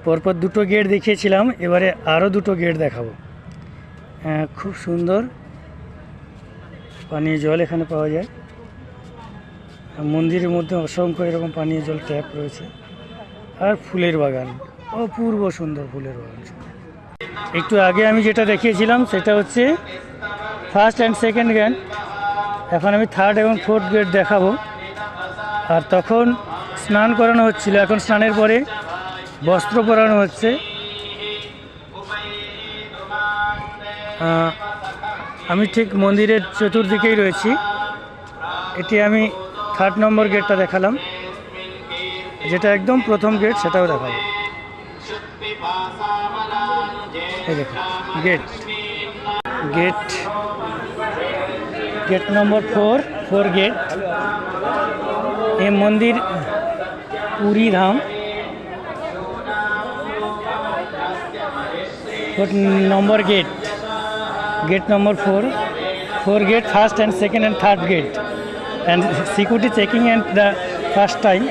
পরপর দুটো গেট দেখিয়েছিলাম, এবারে আরও দুটো গেট দেখাবো। খুব সুন্দর পানীয় জল এখানে পাওয়া যায়। মন্দিরের মধ্যে অসংখ্য এরকম পানীয় জল ট্যাপ রয়েছে। আর ফুলের বাগান, অপূর্ব সুন্দর ফুলের বাগান। একটু আগে আমি যেটা দেখিয়েছিলাম সেটা হচ্ছে ফার্স্ট অ্যান্ড সেকেন্ড গেট। এখন আমি থার্ড এবং ফোর্থ গেট দেখাবো। আর তখন স্নান করানো হচ্ছিল, এখন স্নানের পরে বস্ত্র পরানো হচ্ছে। আমি ঠিক মন্দিরের চতুর্দিকেই রয়েছি। এটি আমি থার্ড নম্বর গেটটা দেখালাম, যেটা একদম প্রথম গেট সেটাও দেখাবো। এই দেখো gate gate gate number 4 gate. এই মন্দির Puri Dham. Number gate number 4 gate, first and second and third gate, and security checking and the first time.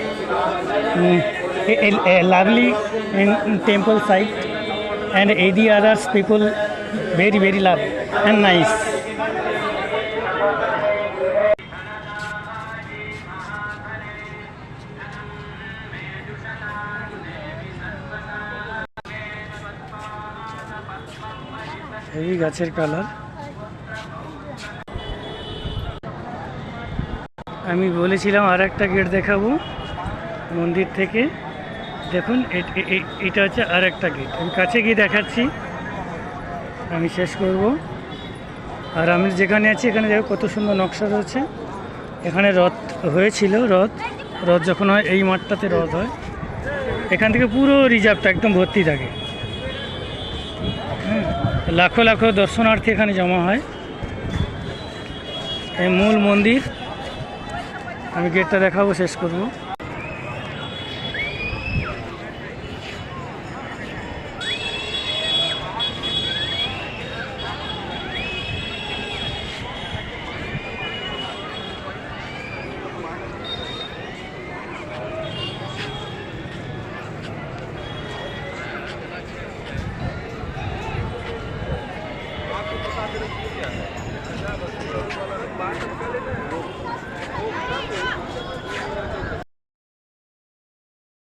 A lovely in temple site, and the others people very love and nice. এই গাছের colour. আমি বলেছিলাম আর একটা gate দেখাবো মন্দির থেকে। দেখুন এটা হচ্ছে আর একটা গেট। আমি কাছে গিয়ে দেখাচ্ছি, আমি শেষ করব। আর আমি যেখানে আছি এখানে দেখো কত সুন্দর নকশা রয়েছে। এখানে রথ হয়েছিল, রথ যখন হয় এই মাঠটাতে রথ হয়। এখান থেকে পুরো রিজার্ভটা একদম ভর্তি থাকে। লাখো লাখো দর্শনার্থী এখানে জমা হয়। এই মূল মন্দির। আমি গেটটা দেখাবো, শেষ করব।